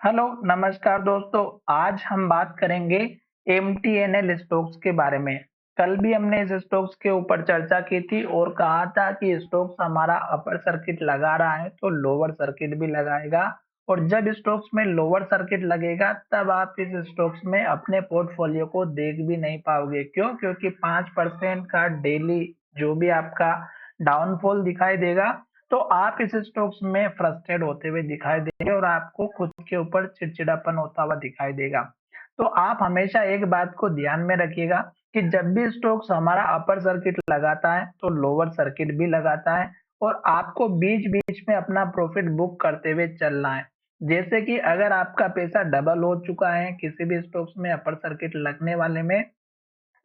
Hello, नमस्कार दोस्तों। आज हम बात करेंगे एमटीएनएल स्टॉक्स के बारे में। कल भी हमने इस स्टॉक्स के ऊपर चर्चा की थी और कहा था कि स्टॉक्स हमारा अपर सर्किट लगा रहा है तो लोअर सर्किट भी लगाएगा, और जब स्टॉक्स में लोअर सर्किट लगेगा तब आप इस स्टॉक्स में अपने पोर्टफोलियो को देख भी नहीं पाओगे। क्यों? क्योंकि 5% का डेली जो भी आपका डाउनफॉल दिखाई देगा, तो आप इस स्टॉक्स में फ्रस्ट्रेट होते हुए दिखाई देंगे और आपको खुद के ऊपर चिड़चिड़ापन होता हुआ दिखाई देगा। तो आप हमेशा एक बात को ध्यान में रखिएगा कि जब भी स्टॉक्स हमारा अपर सर्किट लगाता है तो लोअर सर्किट भी लगाता है, और आपको बीच-बीच में अपना प्रॉफिट बुक करते हुए चलना है। जैसे कि अगर आपका पैसा डबल हो चुका है किसी भी स्टॉक्स में अपर सर्किट लगने वाले में,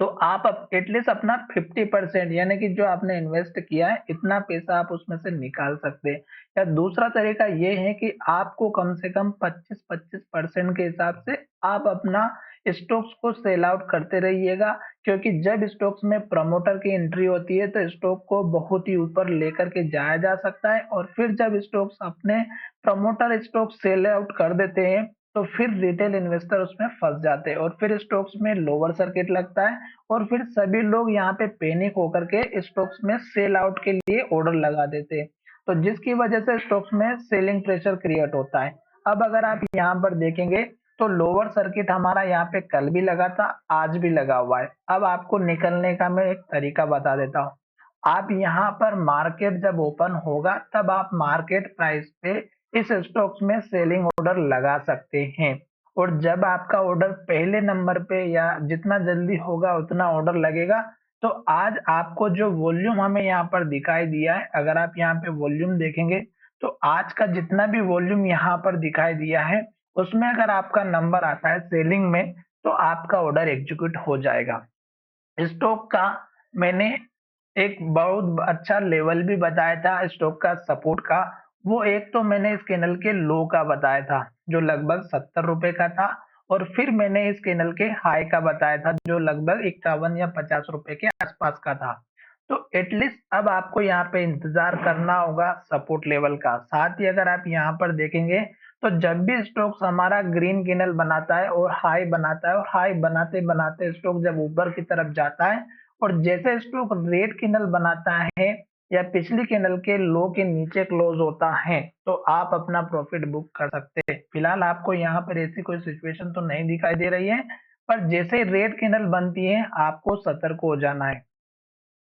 तो आप एटलीस्ट अपना 50% यानी कि जो आपने इन्वेस्ट किया है इतना पैसा आप उसमें से निकाल सकते हैं। या दूसरा तरीका ये है कि आपको कम से कम 25-25% के हिसाब से आप अपना स्टॉक्स को सेल आउट करते रहिएगा, क्योंकि जब स्टॉक्स में प्रमोटर की एंट्री होती है तो स्टॉक को बहुत ही ऊपर लेकर के जाया जा सकता है, और फिर जब स्टॉक्स अपने प्रमोटर स्टॉक सेल आउट कर देते हैं तो फिर रिटेल इन्वेस्टर उसमें फंस जाते हैं और फिर स्टॉक्स में लोअर सर्किट लगता है, और फिर सभी लोग यहाँ पे पैनिक होकर के स्टॉक्स में सेल आउट के लिए ऑर्डर लगा देते हैं, तो जिसकी वजह से स्टॉक्स में सेलिंग प्रेशर क्रिएट होता है। अब अगर आप यहाँ पर देखेंगे तो लोअर सर्किट हमारा यहाँ पे कल भी लगा था, आज भी लगा हुआ है। अब आपको निकलने का मैं एक तरीका बता देता हूँ। आप यहाँ पर मार्केट जब ओपन होगा तब आप मार्केट प्राइस पे इस स्टॉक्स में सेलिंग ऑर्डर लगा सकते हैं, और जब आपका ऑर्डर पहले नंबर पे या जितना जल्दी होगा उतना ऑर्डर लगेगा, तो आज आपको जो वॉल्यूम हमें यहाँ पर दिखाई दिया है, अगर आप यहाँ पे वॉल्यूम देखेंगे तो आज का जितना भी वॉल्यूम यहाँ पर दिखाई दिया है उसमें अगर आपका नंबर आता है सेलिंग में तो आपका ऑर्डर एग्जीक्यूट हो जाएगा। स्टॉक का मैंने एक बहुत अच्छा लेवल भी बताया था स्टॉक का सपोर्ट का। वो एक तो मैंने इस कैनल के लो का बताया था जो लगभग 70 रुपए का था, और फिर मैंने इस कैनल के हाई का बताया था जो लगभग 51 या 50 रुपए के आसपास का था। तो एटलीस्ट अब आपको यहाँ पे इंतजार करना होगा सपोर्ट लेवल का। साथ ही अगर आप यहाँ पर देखेंगे तो जब भी स्टॉक्स हमारा ग्रीन कैंडल बनाता है और हाई बनाता है, और हाई बनाते बनाते स्टॉक जब ऊपर की तरफ जाता है, और जैसे स्टॉक रेड कैंडल बनाता है या पिछली कैंडल के लो के नीचे क्लोज होता है, तो आप अपना प्रॉफिट बुक कर सकते हैं। फिलहाल आपको यहाँ पर ऐसी कोई सिचुएशन तो नहीं दिखाई दे रही है, पर जैसे रेड कैंडल बनती है आपको सतर्क हो जाना है।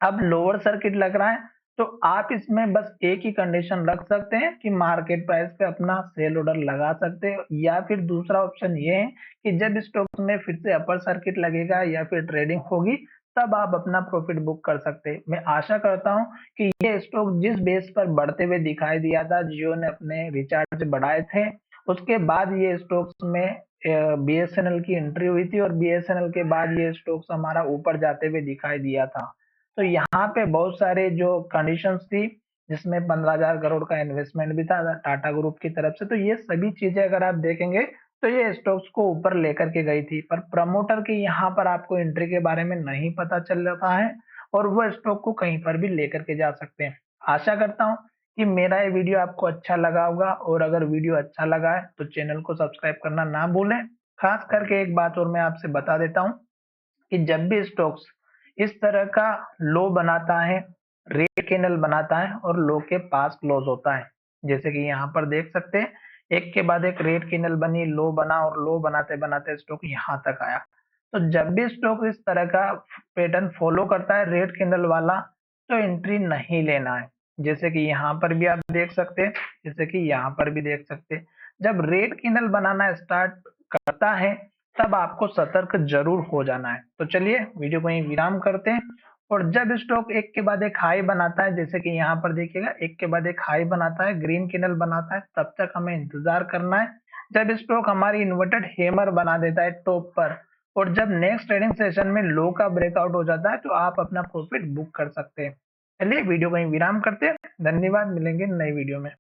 अब लोअर सर्किट लग रहा है तो आप इसमें बस एक ही कंडीशन रख सकते हैं कि मार्केट प्राइस पे अपना सेल ऑर्डर लगा सकते हैं, या फिर दूसरा ऑप्शन ये है कि जब स्टॉक में फिर से अपर सर्किट लगेगा या फिर ट्रेडिंग होगी तब आप अपना प्रॉफिट बुक कर सकते हैं। मैं आशा करता हूं कि ये स्टॉक जिस बेस पर बढ़ते हुए दिखाई दिया था, जियो ने अपने रिचार्ज बढ़ाए थे, उसके बाद ये स्टॉक्स में बीएसएनएल की एंट्री हुई थी, और बीएसएनएल के बाद ये स्टॉक्स हमारा ऊपर जाते हुए दिखाई दिया था। तो यहाँ पे बहुत सारे जो कंडीशंस थी जिसमें 15,000 करोड़ का इन्वेस्टमेंट भी था टाटा ग्रुप की तरफ से, तो ये सभी चीजें अगर आप देखेंगे तो ये स्टॉक्स को ऊपर लेकर के गई थी, पर प्रमोटर की यहाँ पर आपको एंट्री के बारे में नहीं पता चल रहा है, और वो स्टॉक को कहीं पर भी लेकर के जा सकते हैं। आशा करता हूँ कि मेरा ये वीडियो आपको अच्छा लगा होगा, और अगर वीडियो अच्छा लगा है तो चैनल को सब्सक्राइब करना ना भूलें। खास करके एक बात और मैं आपसे बता देता हूँ कि जब भी स्टॉक्स इस तरह का लो बनाता है, रेड कैंडल बनाता है और लो के पास क्लोज होता है, जैसे कि यहाँ पर देख सकते हैं एक के बाद एक रेड कैंडल बनी, लो बना, और लो बनाते बनाते स्टॉक यहाँ तक आया। तो जब भी स्टॉक इस तरह का पैटर्न फॉलो करता है रेड कैंडल वाला, तो एंट्री नहीं लेना है। जैसे कि यहाँ पर भी आप देख सकते हैं, जैसे कि यहाँ पर भी देख सकते हैं, जब रेड कैंडल बनाना स्टार्ट करता है तब आपको सतर्क जरूर हो जाना है। तो चलिए वीडियो को यहीं विराम करते हैं, और जब स्टॉक एक के बाद एक हाई बनाता है, जैसे कि यहाँ पर देखिएगा एक के बाद एक हाई बनाता है, ग्रीन कैंडल बनाता है, तब तक हमें इंतजार करना है। जब स्टॉक हमारी इन्वर्टेड हैमर बना देता है टॉप पर, और जब नेक्स्ट ट्रेडिंग सेशन में लो का ब्रेकआउट हो जाता है, तो आप अपना प्रॉफिट बुक कर सकते हैं। चलिए वीडियो को यहीं विराम करते हैं। धन्यवाद, मिलेंगे नई वीडियो में।